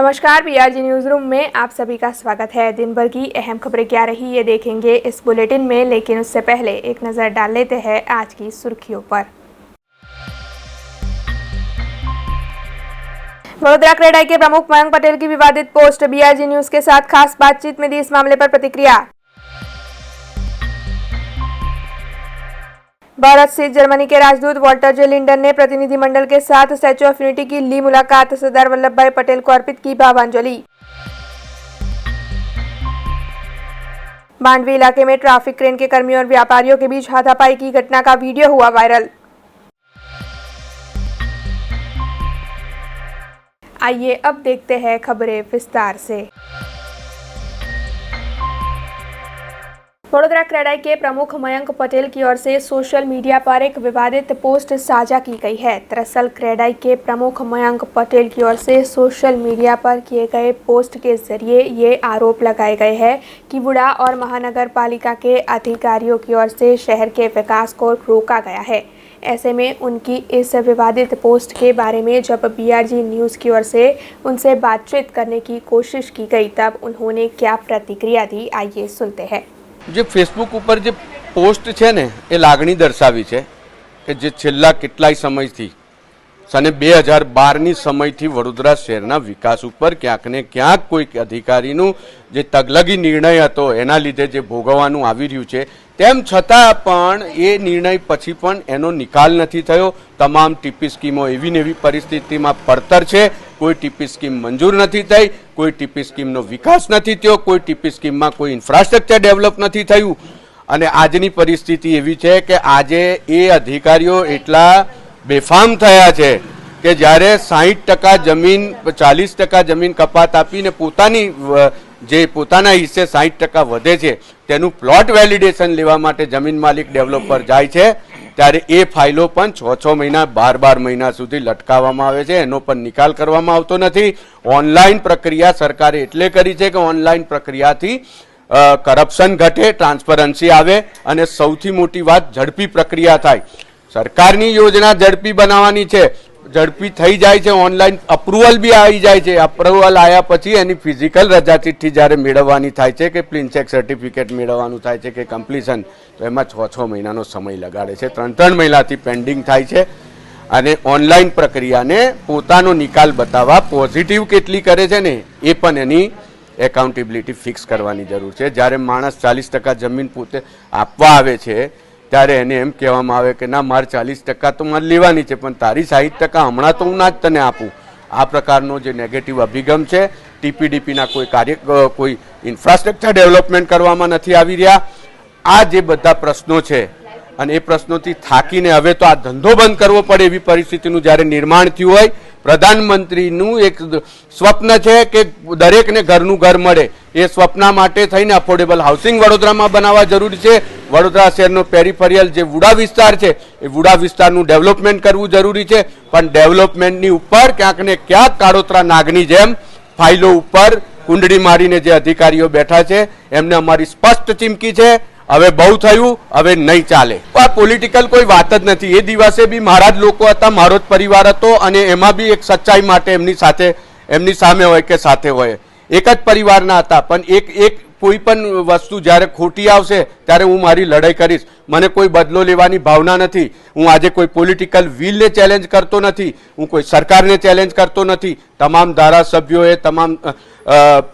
नमस्कार, BRG news room में आप सभी का स्वागत है। दिन भर की अहम खबरें क्या रही ये देखेंगे इस बुलेटिन में, लेकिन उससे पहले एक नजर डाल लेते हैं आज की सुर्खियों पर। वडोदरा क्रेडाई के प्रमुख मयंक पटेल की विवादित पोस्ट, बीआरजी न्यूज के साथ खास बातचीत में दी इस मामले पर प्रतिक्रिया। भारत स्थित जर्मनी के राजदूत वॉल्टर जे लिंडन ने प्रतिनिधिमंडल के साथ स्टैच्यू ऑफ यूनिटी की ली मुलाकात, सरदार वल्लभ भाई पटेल को अर्पित की भावांजलि। मांडवी इलाके में ट्रैफिक क्रेन के कर्मियों और व्यापारियों के बीच हाथापाई की घटना का वीडियो हुआ वायरल। आइए अब देखते हैं खबरें विस्तार से। वडोदरा क्रेडाई के प्रमुख मयंक पटेल की ओर से सोशल मीडिया पर एक विवादित पोस्ट साझा की गई है। दरअसल क्रेडाई के प्रमुख मयंक पटेल की ओर से सोशल मीडिया पर किए गए पोस्ट के जरिए ये आरोप लगाए गए हैं कि वुडा और महानगर पालिका के अधिकारियों की ओर से शहर के विकास को रोका गया है। ऐसे में उनकी इस विवादित पोस्ट के बारे में जब बीआरजी न्यूज़ की ओर से उनसे बातचीत करने की कोशिश की गई, तब उन्होंने क्या प्रतिक्रिया दी, आइए सुनते हैं। જે ફેસબુક ઉપર જે પોસ્ટ છે ને એ લાગણી દર્શાવી છે કે જે છેલ્લા કેટલાય સમયથી સને 2012ની સમયથી વડોદરા શહેરના વિકાસ ઉપર ક્યાંક ને ક્યાંક કોઈ અધિકારીનું જે તગલગી નિર્ણય હતો એના લીધે જે ભોગવવાનું આવી રહ્યું છે, તેમ છતાં પણ એ નિર્ણય પછી પણ એનો નિકાલ નથી થયો। તમામ ટીપી સ્કીમો એવી ને એવી પરિસ્થિતિમાં પડતર છે। કોઈ ટીપી સ્કીમ મંજૂર નથી થઈ, કોઈ ટીપી સ્કીમનો વિકાસ નથી થયો, કોઈ ટીપી સ્કીમમાં કોઈ ઇન્ફ્રાસ્ટ્રક્ચર ડેવલપ નથી થયું। અને આજની પરિસ્થિતિ એવી છે કે આજે એ અધિકારીઓ એટલા બેફામ થયા છે કે જ્યારે 60% જમીન 40% જમીન કપાત આપીને પોતાની જે પોતાના હિસ્સે 60% વધે છે તેનું પ્લોટ વેલિડેશન લેવા માટે જમીન માલિક ડેવલપર જાય છે, ત્યારે એ ફાઇલો પણ 6 મહિના 12 મહિના સુધી લટકાવવામાં આવે છે। એનો પણ નિકાલ કરવામાં આવતો નથી। ઓનલાઈન પ્રક્રિયા સરકારે એટલે કરી છે કે ઓનલાઈન પ્રક્રિયાથી કરપ્શન ઘટે, ટ્રાન્સપરન્સી આવે અને સૌથી મોટી વાત ઝડપી પ્રક્રિયા થાય। સરકારની યોજના ઝડપી બનાવવાની છે, ઝડપી થઈ જાય છે, ઓનલાઈન અપ્રુવલ બી આવી જાય છે। અપ્રુવલ આવ્યા પછી એની ફિઝિકલ રજા ચિઠ્ઠી જ્યારે મેળવવાની થાય છે કે ક્લીન ચેક સર્ટિફિકેટ મેળવવાનું થાય છે કે કમ્પ્લીશન, તો એમાં 6 મહિનાનો સમય લગાડે છે। 3 મહિનાથી પેન્ડિંગ થાય છે અને ઓનલાઈન પ્રક્રિયાને પોતાનો નિકાલ બતાવવા પોઝિટિવ કેટલી કરે છે ને એ પણ એની એકાઉન્ટેબિલિટી ફિક્સ કરવાની જરૂર છે। જ્યારે માણસ 40% જમીન પોતે આપવા આવે છે ત્યારે એને એમ કહેવામાં આવે કે ના, મારે 40% તો મારે લેવાની છે, પણ તારી 60% હમણાં તો હું ના જ તને આપું। આ પ્રકારનો જે નેગેટિવ અભિગમ છે, ટીપીડીપીના કોઈ ઇન્ફ્રાસ્ટ્રક્ચર ડેવલપમેન્ટ કરવામાં નથી આવી રહ્યા। આ જે બધા પ્રશ્નો છે અને એ પ્રશ્નોથી થાકીને હવે તો આ ધંધો બંધ કરવો પડે એવી પરિસ્થિતિનું જ્યારે નિર્માણ થયું હોય, પ્રધાનમંત્રીનું એક સ્વપ્ન છે કે દરેકને ઘરનું ઘર મળે, એ સ્વપ્ન માટે થઈને અફોર્ડેબલ હાઉસિંગ વડોદરામાં બનાવવા જરૂરી છે। વડોદરા શહેરનો પેરિફેરિયલ જે વુડા વિસ્તાર છે એ વુડા વિસ્તારનું ડેવલપમેન્ટ કરવું જરૂરી છે, પણ ડેવલપમેન્ટની ઉપર ક્યાંક ને ક્યાંક કાળોતરા નાગની જેમ ફાઇલો ઉપર કુંડળી મારીને જે અધિકારીઓ બેઠા છે એમને અમારી સ્પષ્ટ ચીમકી છે, હવે બહુ થયું, હવે નહીં ચાલે। આ પોલિટિકલ કોઈ વાત જ નથી। એ દિવસે બી મારા જ લોકો હતા, મારો જ પરિવાર હતો અને એમાં બી એક સચ્ચાઈ માટે એમની સામે હોય કે સાથે હોય એક જ પરિવારના હતા, પણ એક કોઈ પણ વસ્તુ જ્યારે ખોટી આવશે ત્યારે હું મારી લડાઈ કરીશ। મને કોઈ બદલો લેવાની ભાવના નથી। હું આજે કોઈ પોલિટિકલ વિલને ચેલેન્જ કરતો નથી, હું કોઈ સરકારને ચેલેન્જ કરતો નથી। તમામ ધારાસભ્યોએ, તમામ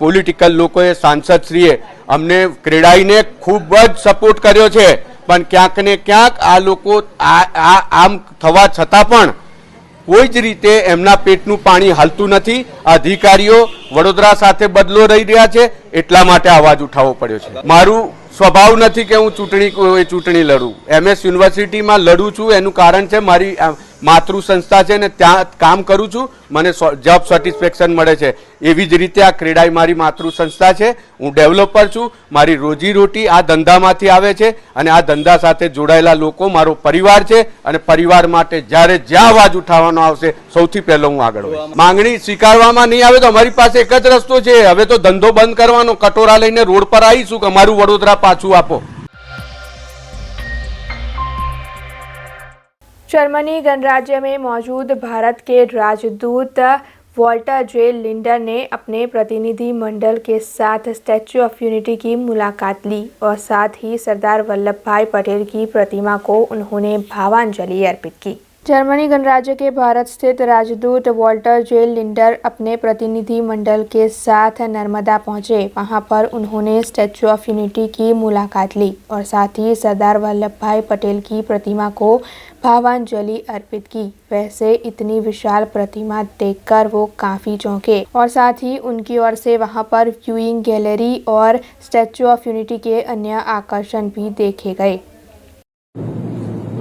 પોલિટિકલ લોકોએ, સાંસદશ્રીએ અમને ક્રેડાઈને ખૂબ જ સપોર્ટ કર્યો છે, પણ ક્યાંક ને ક્યાંક આ લોકો આમ થવા છતાં પણ કોઈ જ રીતે એમના પેટનું પાણી હાલતું નથી। અધિકારીઓ વડોદરા સાથે બદલો રહી રહ્યા છે, એટલા માટે અવાજ ઉઠાવવો પડ્યો છે। મારું સ્વભાવ નથી કે હું ચૂંટણી લડું। MS યુનિવર્સિટીમાં લડું છું, એનું કારણ છે મારી માતૃ સંસ્થા છે ને ત્યાં કામ કરું છું, મને જોબ સેટિસ્ફેક્શન મળે છે। એવી જ રીતે આ ક્રેડાઈ મારી માતૃ સંસ્થા છે, હું ડેવલપર છું, મારી રોજીરોટી આ ધંધામાંથી આવે છે અને આ ધંધા સાથે જોડાયેલા લોકો મારો પરિવાર છે અને પરિવાર માટે જ્યારે જ્યાં અવાજ ઉઠાવવાનો આવશે સૌથી પહેલો હું આગળ હોઈશ। માંગણી સ્વીકારવામાં નહીં આવે તો અમારી પાસે એક જ રસ્તો છે, હવે તો ધંધો બંધ કરવાનો, કટોરા લઈને રોડ પર આવીશું કે અમારું વડોદરા પાછું આપો। जर्मनी गणराज्य में मौजूद भारत के राजदूत वॉल्टर जे लिंडर ने अपने प्रतिनिधि मंडल के साथ स्टैच्यू ऑफ यूनिटी की मुलाकात ली और साथ ही सरदार वल्लभ भाई पटेल की प्रतिमा को उन्होंने भावांजलि अर्पित की। जर्मनी गणराज्य के भारत स्थित राजदूत वॉल्टर जे लिंडर अपने प्रतिनिधि मंडल के साथ नर्मदा पहुंचे। वहां पर उन्होंने स्टैच्यू ऑफ यूनिटी की मुलाकात ली और साथ ही सरदार वल्लभ भाई पटेल की प्रतिमा को भावांजलि अर्पित की। वैसे इतनी विशाल प्रतिमा देखकर वो काफ़ी चौंके और साथ ही उनकी ओर से वहां पर व्यूइंग गैलरी और स्टैच्यू ऑफ यूनिटी के अन्य आकर्षण भी देखे गए।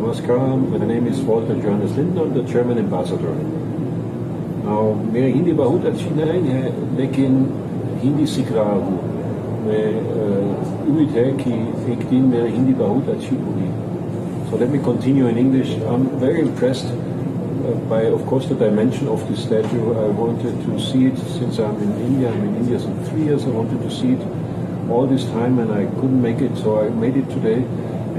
Namaskaram, my name is Walter Johannes Lindner, I'm the German ambassador. Now, मेरा हिंदी बहुत अच्छी नहीं है, लेकिन हिंदी सीख रहा हूँ। मैं उम्मीद है कि एक दिन मेरा हिंदी बहुत अच्छी होगी। So let me continue in English. I'm very impressed by, of course, the dimension of this statue. I wanted to see it since I'm in India. I'm in India since 3 years. I wanted to see it all this time and I couldn't make it, so I made it today.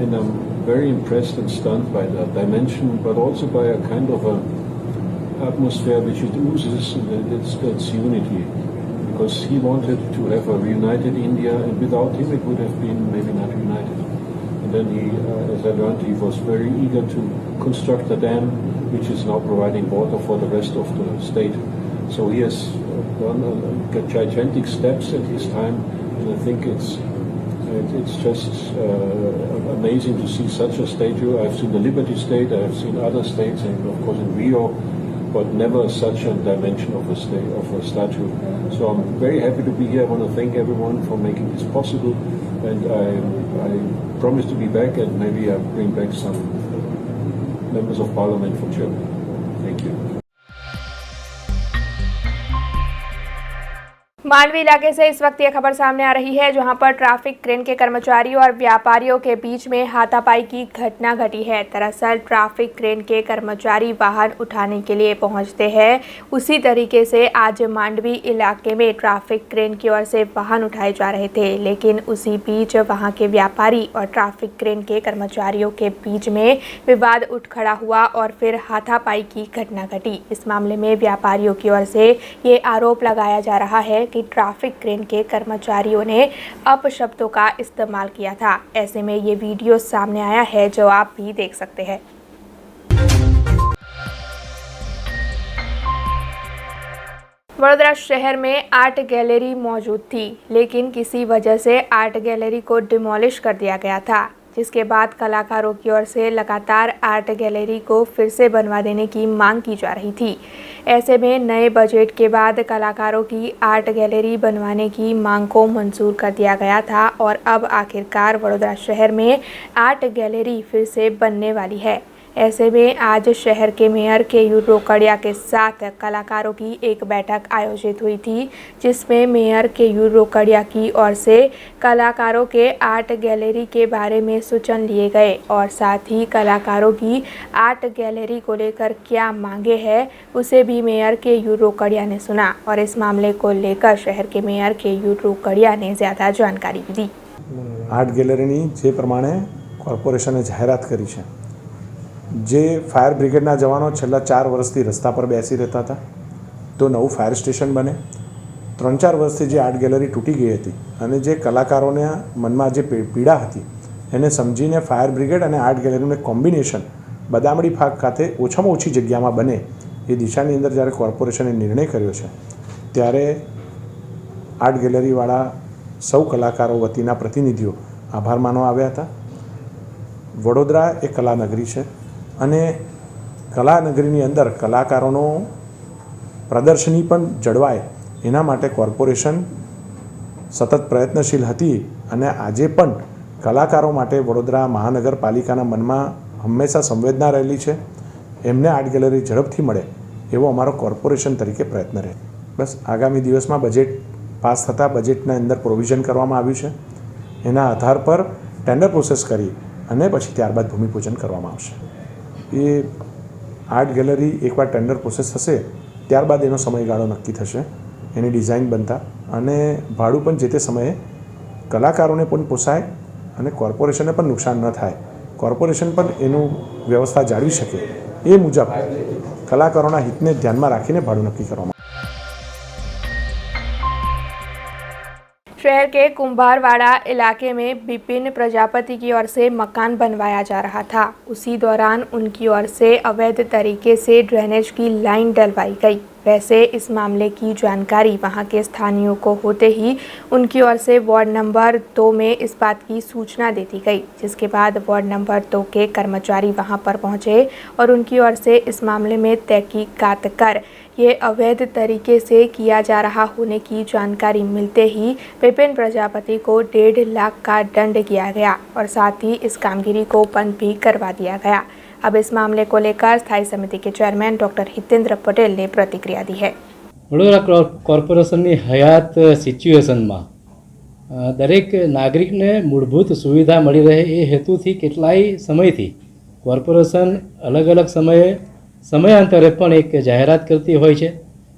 And I'm very impressed and stunned by the dimension, but also by a kind of a atmosphere which it oozes, and it's unity. Because he wanted to have a reunited India, and without him it would have been maybe not united. And then he, as I learned, he was very eager to construct a dam, which is now providing water for the rest of the state. So he has done gigantic steps at his time, and I think it's just amazing to see such a statue. I've seen the Liberty State, I've seen other states, and of course in Rio, but never such a dimension of a statue. So I'm very happy to be here. I want to thank everyone for making this possible, and I promise to be back, and maybe I'll bring back some members of parliament from Germany. Thank you. Mandvi इलाके से इस वक्त यह खबर सामने आ रही है, जहां पर ट्रैफिक क्रेन के कर्मचारियों और व्यापारियों के बीच में हाथापाई की घटना घटी है। दरअसल ट्रैफिक क्रेन के कर्मचारी वाहन उठाने के लिए पहुंचते हैं, उसी तरीके से आज मांडवी इलाके में ट्रैफिक क्रेन की ओर से वाहन उठाए जा रहे थे, लेकिन उसी बीच वहां के व्यापारी और ट्रैफिक क्रेन के कर्मचारियों के बीच में विवाद उठ खड़ा हुआ और फिर हाथापाई की घटना घटी। इस मामले में व्यापारियों की ओर से ये आरोप लगाया जा रहा है कि ट्रैफिक क्रेन के कर्मचारियों ने अपशब्दों का इस्तेमाल किया था। ऐसे में ये वीडियो सामने आया है, जो आप भी देख सकते हैं। वडोदरा शहर में आर्ट गैलरी मौजूद थी, लेकिन किसी वजह से आर्ट गैलरी को डिमोलिश कर दिया गया था, जिसके बाद कलाकारों की ओर से लगातार आर्ट गैलरी को फिर से बनवा देने की मांग की जा रही थी। ऐसे में नए बजट के बाद कलाकारों की आर्ट गैलरी बनवाने की मांग को मंजूर कर दिया गया था और अब आखिरकार वडोदरा शहर में आर्ट गैलरी फिर से बनने वाली है। ऐसे में आज शहर के मेयर केयूर रोकड़िया के साथ कलाकारों की एक बैठक आयोजित हुई थी, जिसमें मेयर केयूर रोकड़िया की ओर से कलाकारों के आर्ट गैलरी के बारे में सूचन लिए गए और साथ ही कलाकारों की आर्ट गैलरी को लेकर क्या मांगे हैं उसे भी मेयर केयूर रोकड़िया ने सुना और इस मामले को लेकर शहर के मेयर केयूर रोकड़िया ने ज़्यादा जानकारी भी दी। आर्ट गैलरीनी जे प्रमाणे कोर्पोरेशने जाहेरात करी छे, जे फायर ब्रिगेडना जवानो छेल्ला 4 वर्षथी रस्ता पर बेसी रहता था, तो नवुं फायर स्टेशन बने। 3-4 वर्षथी जे आर्ट गैलरी तूटी गई हती अने जे कलाकारोने मनमा जे पीड़ा हती एने समजीने फायर ब्रिगेड अने आर्ट गैलरीनुं कॉम्बिनेशन बदामड़ी फाग खाते ओछामां ओછી जग्यामां बने ए दिशानी अंदर ज्यारे कोर्पोरेशने निर्णय कर्यो छे, त्यारे आर्ट गैलरीवाळा सौ कलाकारो वतीना प्रतिनिधिओ आभार मानवा आव्या हता। वडोदरा एक कलानगरी है અને કલાનગરીની અંદર કલાકારોનો પ્રદર્શની પણ જળવાય એના માટે કોર્પોરેશન સતત પ્રયત્નશીલ હતી અને આજે પણ કલાકારો માટે વડોદરા મહાનગરપાલિકાના મનમાં હંમેશા સંવેદના રહેલી છે। એમને આર્ટ ગેલેરી ઝડપથી મળે એવો અમારો કોર્પોરેશન તરીકે પ્રયત્ન રહે। બસ આગામી દિવસમાં બજેટ પાસ થતાં બજેટના અંદર પ્રોવિઝન કરવામાં આવ્યું છે, એના આધાર પર ટેન્ડર પ્રોસેસ કરી અને પછી ત્યારબાદ ભૂમિપૂજન કરવામાં આવશે। ये आर्ट गैलरी एक बार टेन्डर प्रोसेस थशे त्यारबाद एनो समयगाळो नक्की थशे, एनी डिजाइन बनता अने भाडुं पण जे ते समये कलाकारोने पण पोसाय अने कोर्पोरेशने पण नुकसान न थाय, कोर्पोरेशन पण एनु व्यवस्था जाळवी शके ए मुजब कलाकारोना हितने ध्यानमां राखीने भाडुं नक्की करवामां। शहर के कुंभारवाड़ा इलाके में विपिन प्रजापति की ओर से मकान बनवाया जा रहा था। उसी दौरान उनकी ओर से अवैध तरीके से ड्रेनेज की लाइन डलवाई गई। वैसे इस मामले की जानकारी वहां के स्थानीयों को होते ही उनकी ओर से वार्ड नंबर 2 में इस बात की सूचना दे दी गई, जिसके बाद वार्ड नंबर 2 के कर्मचारी वहां पर पहुंचे और उनकी ओर से इस मामले में तहकीकात कर ये अवैध तरीके से किया जा रहा होने की जानकारी मिलते ही विपिन प्रजापति को 1.5 लाख का दंड किया गया और साथ ही इस कामगिरी को बंद भी करवा दिया गया। अब इस मामले को लेकर स्थायी समिति के चेयरमैन डॉक्टर हितेंद्र पटेल ने प्रतिक्रिया दी है। वडोदरा कोर्पोरेशनની હયાત સિચ્યુએશનમાં દરેક નાગરિકને મૂળભૂત સુવિધા મળી રહે એ હેતુથી કેટલાય સમયથી કોર્પોરેશન અલગ અલગ સમયાંતરે પણ એક જાહેરાત કરતી હોય છે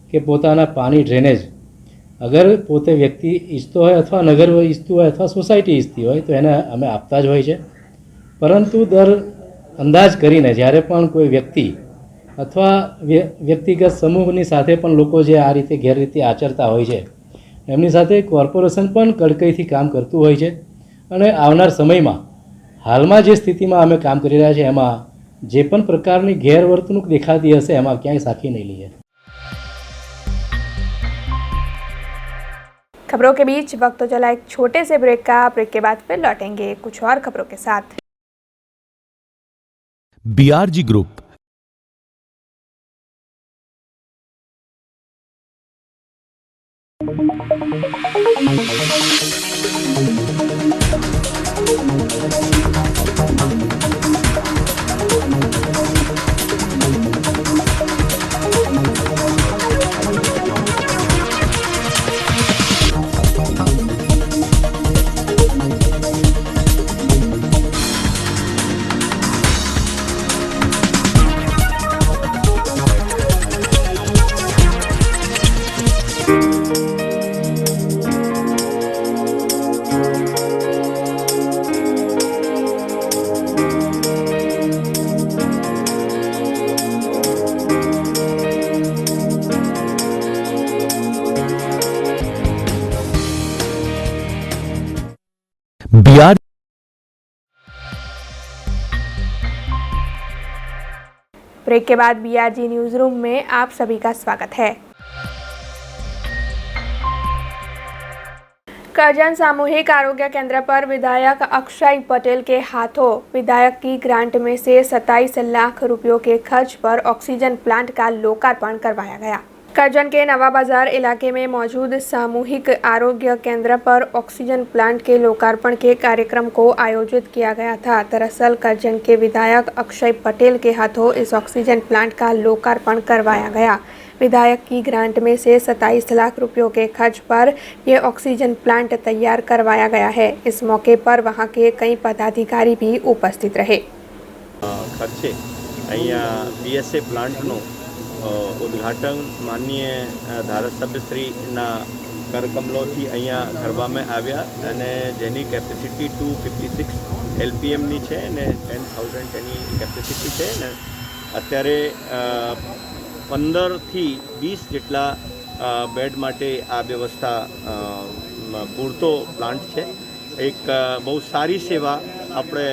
કે પોતાના પાણી ડ્રેનેજ અગર પોતે વ્યક્તિ ઈચ્છતો હોય અથવા નગર ઈચ્છતું હોય અથવા સોસાયટી ઈચ્છતી હોય તો એને અમે આપતા જ હોય છે, પરંતુ દર અંદાજ કરીને જ્યારે પણ કોઈ વ્યક્તિ અથવા વ્યક્તિગત સમૂહની સાથે પણ લોકો જે આ રીતે ગેરરીતિ આચરતા હોય છે એમની સાથે કોર્પોરેશન પણ કડકાઈથી કામ કરતું હોય છે અને આવનાર સમયમાં હાલમાં જે સ્થિતિમાં અમે કામ કરી રહ્યા છીએ એમાં જે પણ પ્રકારની ગેરવર્તણૂક દેખાતી હશે એમાં ક્યાંય સાખી નહીં લઈએ। खबरों के बीच वक्त तो चला एक छोटे से ब्रेक का। ब्रेक के बाद फिर लौटेंगे कुछ और खबरों के साथ। BRG ग्रुप BRG ब्रेक के बाद BRG न्यूज रूम में आप सभी का स्वागत है। करजन सामूहिक आरोग्य केंद्र पर विधायक अक्षय पटेल के हाथों विधायक की ग्रांट में से 27 लाख रुपयों के खर्च पर ऑक्सीजन प्लांट का लोकार्पण करवाया गया। करजन के नवा बाजार इलाके में मौजूद सामूहिक आरोग्य केंद्र पर ऑक्सीजन प्लांट के लोकार्पण के कार्यक्रम को आयोजित किया गया था। दरअसल करजन के विधायक अक्षय पटेल के हाथों इस ऑक्सीजन प्लांट का लोकार्पण करवाया गया। विधायक की ग्रांट में से 27 लाख रुपयों के खर्च पर यह ऑक्सीजन प्लांट तैयार करवाया गया है। इस मौके पर वहां के कई पदाधिकारी भी उपस्थित रहे। खर्चे अहींया PSA प्लांटનું ઉદ્ઘાટન માનનીય ધારાસભ્યશ્રીના કરકમલોથી અહીંયા કરવામાં આવ્યા અને જેની કેપેસિટી 256 LPMની છે અને 10,000 એની કેપેસિટી છે ને અત્યારે 15 થી 20 જેટલા બેડ માટે આ વ્યવસ્થા પૂરતો પ્લાન્ટ છે। એક બહુ સારી સેવા આપણે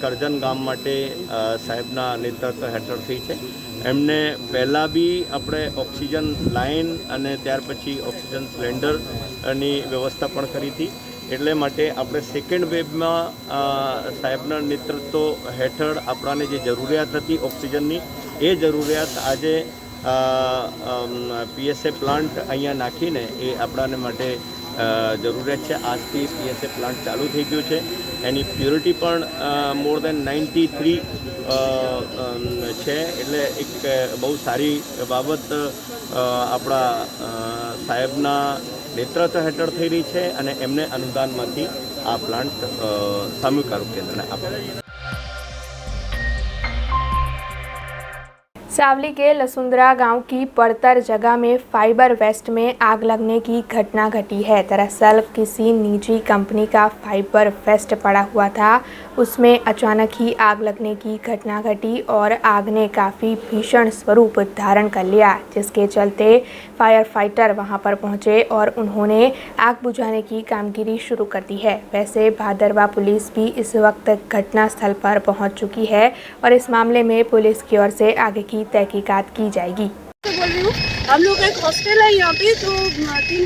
કરજણ ગામ માટે સાહેબના નેતૃત્વ હેઠળ થઈ છે। એમને પહેલાં બી આપણે ઓક્સિજન લાઇન અને ત્યાર પછી ઓક્સિજન સિલિન્ડરની વ્યવસ્થા પણ કરી હતી। એટલે માટે આપણે સેકન્ડ વેવમાં સાહેબના નેતૃત્વ હેઠળ આપણાને જે જરૂરિયાત હતી ઓક્સિજનની એ જરૂરિયાત આજે PSA પ્લાન્ટ અહીંયા નાખીને એ આપણાને માટે જરૂરિયાત છે। આજથી PSA પ્લાન્ટ ચાલુ થઈ ગયું છે। એની પ્યોરિટી પણ મોર દેન 93 છે। એટલે એક બહુ સારી બાબત આપણા સાહેબના નેતૃત્વ હેઠળ થઈ રહી છે અને એમને અનુદાનમાંથી આ પ્લાન્ટ સામૂહિક આરોગ્ય કેન્દ્રને આપે। सावली के लसुंदरा गांव की पड़तर जगह में फाइबर वेस्ट में आग लगने की घटना घटी है। दरअसल किसी निजी कंपनी का फाइबर वेस्ट पड़ा हुआ था, उसमें अचानक ही आग लगने की घटना घटी और आग ने काफ़ी भीषण स्वरूप धारण कर लिया, जिसके चलते फायर फाइटर वहां पर पहुंचे और उन्होंने आग बुझाने की कामगिरी शुरू कर दी है। वैसे भादरवा पुलिस भी इस वक्त घटनास्थल पर पहुंच चुकी है और इस मामले में पुलिस की ओर से आगे की तहकीकात की जाएगी। तो बोल रही हूँ, हम लोग का एक हॉस्टल है यहाँ पे, तो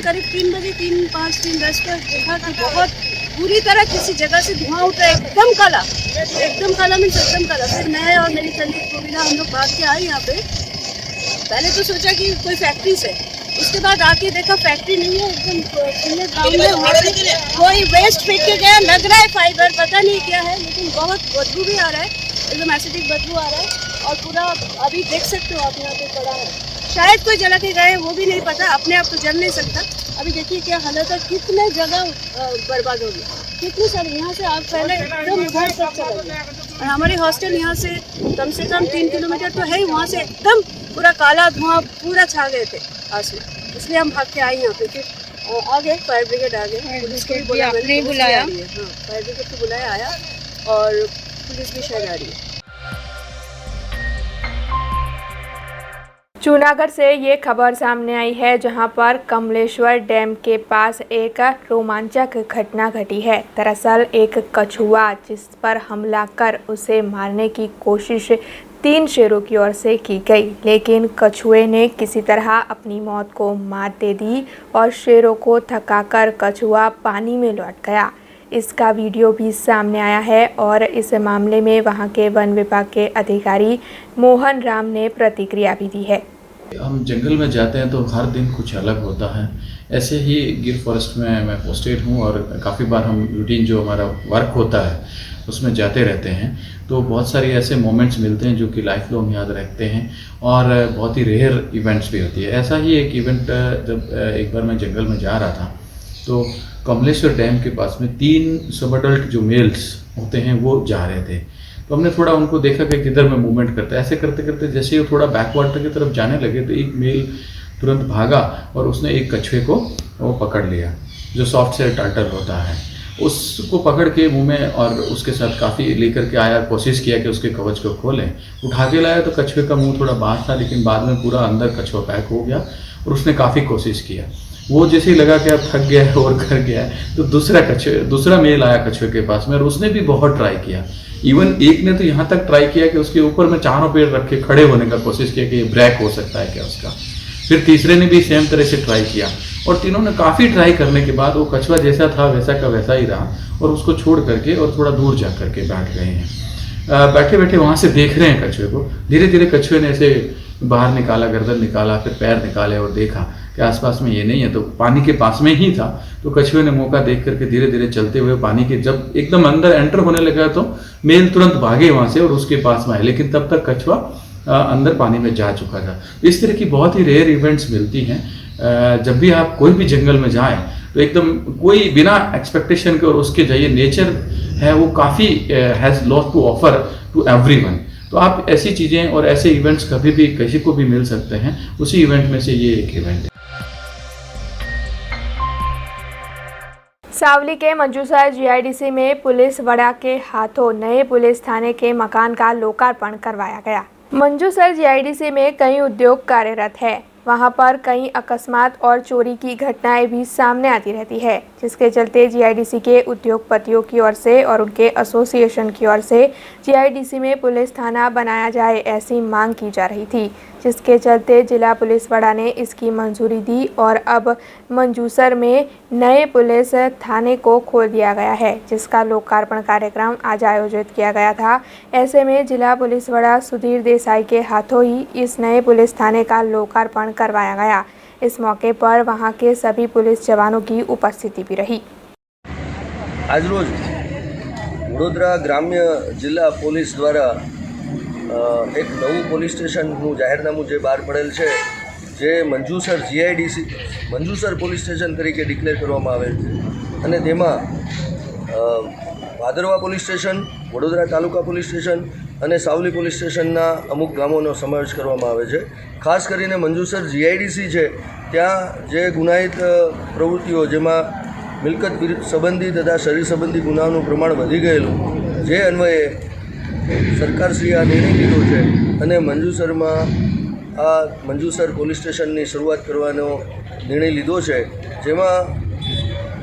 करीब 3 बजे 3-5 दिन रेस्ट कर देखा कि बहुत पूरी तरह किसी जगह से धुआं उठा, एकदम काला मीन्स एकदम काला। फिर मैं और मेरी चंदित गोविंदा हम लोग भाग के आए यहाँ पे। पहले तो सोचा कि कोई फैक्ट्री से, उसके बाद आके देखा फैक्ट्री नहीं है, एकदम खुले ग्राउंड में वहाँ पे कोई वेस्ट फेंक के गया, लग रहा है फाइबर, पता नहीं क्या है, लेकिन बहुत बदबू भी आ रहा है, एकदम एसिडिक बदबू आ रहा है। और पूरा अभी देख सकते हो आप यहाँ पे पड़ा है, शायद कोई जला के गए वो भी नहीं पता, अपने आप तो जल नहीं सकता। अभी देखिए क्या हालत है, कितने जगह बर्बाद हो गई, कितनी सारी यहाँ से आग पहले एकदम उधर तक चला गया। और हमारे हॉस्टल यहाँ से कम 3 किलोमीटर तो है ही, वहाँ से एकदम पूरा काला धुआं पूरा छा गए थे आसमान, इसलिए हम भाग के आए यहाँ पे। फिर आ गए, फायर ब्रिगेड आ गए, पुलिस को भी बुलाया, हाँ फायर ब्रिगेड को बुलाया आया और पुलिस भी शायद आ रही है। जूनागढ़ से ये खबर सामने आई है, जहां पर कमलेश्वर डैम के पास एक रोमांचक घटना घटी है। दरअसल एक कछुआ जिस पर हमला कर उसे मारने की कोशिश 3 शेरों की ओर से की गई, लेकिन कछुए ने किसी तरह अपनी मौत को मात दे दी और शेरों को थकाकर कछुआ पानी में लौट गया। इसका वीडियो भी सामने आया है और इस मामले में वहां के वन विभाग के अधिकारी मोहन राम ने प्रतिक्रिया भी दी है। हम जंगल में जाते हैं तो हर दिन कुछ अलग होता है। ऐसे ही गिर फॉरेस्ट में मैं पोस्टेड हूँ और काफ़ी बार हम रूटीन जो हमारा वर्क होता है उसमें जाते रहते हैं, तो बहुत सारी ऐसे मोमेंट्स मिलते हैं जो कि लाइफ लॉन्ग याद रखते हैं और बहुत ही रेयर इवेंट्स भी होती है। ऐसा ही एक इवेंट जब एक बार मैं जंगल में जा रहा था तो कमलेश्वर डैम के पास में 3 सब अडल्ट जो मेल्स होते हैं वो जा रहे थे, तो हमने थोड़ा उनको देखा कि किधर में मूवमेंट करता है। ऐसे करते करते जैसे वो थोड़ा बैकवाटर की तरफ जाने लगे तो एक मेल तुरंत भागा और उसने एक कछुए को वो पकड़ लिया, जो सॉफ्ट सेल टर्टल होता है, उसको पकड़ के मुंह में और उसके साथ काफ़ी लेकर के आया, कोशिश किया कि उसके कवच को खोलें। उठा के लाया तो कछुए का मुंह थोड़ा बाहर था, लेकिन बाद में पूरा अंदर कछुआ पैक हो गया और उसने काफ़ी कोशिश किया। वो जैसे ही लगा कि अब थक गया है और कर गया है, तो दूसरा मेल आया कछुए के पास में और उसने भी बहुत ट्राई किया। इवन एक ने तो यहाँ तक ट्राई किया कि उसके ऊपर में चारों पैर रख के खड़े होने का कोशिश किया कि ये ब्रेक हो सकता है क्या उसका। फिर तीसरे ने भी सेम तरह से ट्राई किया और तीनों ने काफ़ी ट्राई करने के बाद वो कछुआ जैसा था वैसा का वैसा ही रहा और उसको छोड़ करके और थोड़ा दूर जा करके बैठ गए हैं। बैठे बैठे वहाँ से देख रहे हैं कछुए को। धीरे धीरे कछुए ने ऐसे बाहर निकाला, गर्दन निकाला, फिर पैर निकाले और देखा कि आसपास में ये नहीं है, तो पानी के पास में ही था। तो कछुए ने मौका देख करके धीरे धीरे चलते हुए पानी के जब एकदम अंदर एंटर होने लगा तो मेल तुरंत भागे वहाँ से और उसके पास में आए, लेकिन तब तक कछुआ अंदर पानी में जा चुका था। इस तरह की बहुत ही रेयर इवेंट्स मिलती हैं। जब भी आप कोई भी जंगल में जाएं तो एकदम कोई बिना एक्सपेक्टेशन के और उसके जाइए, नेचर है वो काफ़ी has lot to offer to everyone. तो आप ऐसी चीज़ें और ऐसे इवेंट्स कभी भी किसी को भी मिल सकते हैं, उसी इवेंट में से ये एक इवेंट है। सावली के मंजूसर जीआईडीसी में पुलिस वड़ा के हाथों नए पुलिस थाने के मकान का लोकार्पण करवाया गया। मंजूसर जीआईडीसी में कई उद्योग कार्यरत है, वहां पर कई अकस्मात और चोरी की घटनाएं भी सामने आती रहती है, जिसके चलते जीआईडीसी के उद्योगपतियों की ओर से और उनके एसोसिएशन की ओर से जीआईडीसी में पुलिस थाना बनाया जाए ऐसी मांग की जा रही थी, जिसके चलते जिला पुलिस वड़ा ने इसकी मंजूरी दी और अब मंजूसर में नए पुलिस थाने को खोल दिया गया है, जिसका लोकार्पण कार्यक्रम आज आयोजित किया गया था। ऐसे में जिला पुलिस वड़ा सुधीर देसाई के हाथों ही इस नए पुलिस थाने का लोकार्पण करवाया गया। इस मौके पर वहां के सभी पुलिस जवानों की उपस्थिति भी रही। आज रोज वडोदरा ग्राम्य जिला पुलिस द्वारा एक नવું પોલીસ સ્ટેશનનું જાહેરનામું જે બહાર પડેલ છે, જે Manjusar GIDC Manjusar police station તરીકે ડિક્લેર કરવામાં આવેલ છે અને તેમાં ભાદરવા પોલીસ સ્ટેશન, વડોદરા તાલુકા પોલીસ સ્ટેશન અને સાવલી પોલીસ સ્ટેશનના અમુક ગામોનો સમાવેશ કરવામાં આવે છે. ખાસ કરીને મંજુસર જીઆઈડીસી છે ત્યાં જે ગુનાહિત પ્રવૃત્તિઓ જેમાં મિલકત સંબંધી તથા શરીર સંબંધી ગુનાઓનું પ્રમાણ વધી ગયેલું, જે અન્વયે સરકારશ્રીએ આ નિર્ણય લીધો છે અને મંજુસર પોલીસ સ્ટેશનની શરૂઆત કરવાનો નિર્ણય લીધો છે, જેમાં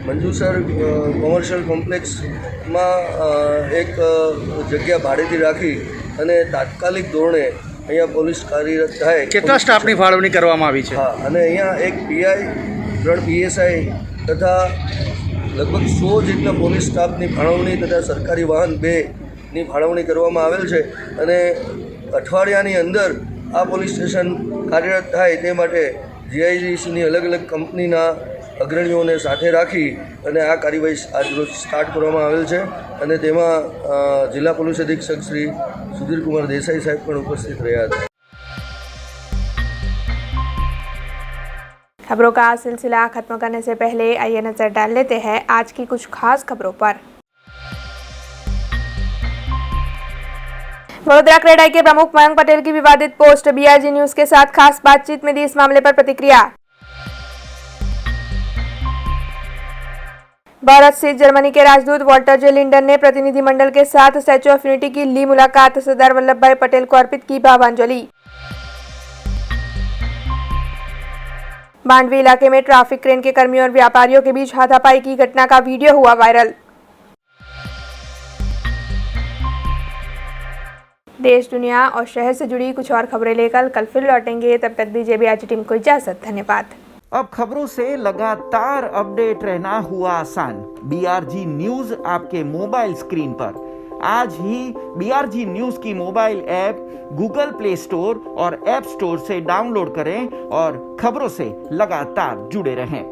મંજુસર કોમર્શિયલ કોમ્પ્લેક્સમાં એક જગ્યા ભાડેથી રાખી અને તાત્કાલિક ધોરણે અહીંયા પોલીસ કાર્યરત થાય. કેટલા સ્ટાફની ફાળવણી કરવામાં આવી છે? હા, અને અહીંયા એક પીઆઈ, 3 પીએસઆઈ તથા લગભગ 100 જેટલા પોલીસ સ્ટાફની ફાળવણી તથા સરકારી વાહન 2ની ફાળવણી કરવામાં આવેલ છે અને અઠવાડિયાની અંદર આ પોલીસ સ્ટેશન કાર્યરત થાય તે માટે જીઆઈડીસીની અલગ અલગ કંપનીના અગ્રણીઓને સાથે રાખી અને આ કાર્યવાહી આજરોજ સ્ટાર્ટ કરવામાં આવેલ છે અને તેમાં જિલ્લા પોલીસ અધિક્ષક શ્રી સુધીરકુમાર દેસાઈ સાહેબ પણ ઉપસ્થિત રહ્યા હતા. खबरों का सिलसिला खत्म करने से पहले आइए नजर डाल लेते हैं आज की कुछ खास खबरों पर। वडोदरा क्रेडाई के प्रमुख मयंक पटेल की विवादित पोस्ट, बीआरजी न्यूज के साथ खास बातचीत में दी इस मामले पर प्रतिक्रिया। भारत स्थित जर्मनी के राजदूत वॉल्टर जे लिंडन ने प्रतिनिधिमंडल के साथ स्टैच्यू ऑफ यूनिटी की ली मुलाकात, सरदार वल्लभ भाई पटेल को अर्पित की भावांजलि। मांडवी इलाके में ट्रैफिक क्रेन के कर्मियों और व्यापारियों के बीच हाथापाई की घटना का वीडियो हुआ वायरल। देश, दुनिया और शहर से जुड़ी कुछ और खबरें लेकर कल फिर लौटेंगे। तब तक दीजिए बीआरजी टीम को इजाजत। धन्यवाद। अब खबरों से लगातार अपडेट रहना हुआ आसान। बीआरजी न्यूज आपके मोबाइल स्क्रीन पर। आज ही बीआरजी न्यूज की mobile app Google play store और ऐप स्टोर से डाउनलोड करें और खबरों से लगातार जुड़े रहें।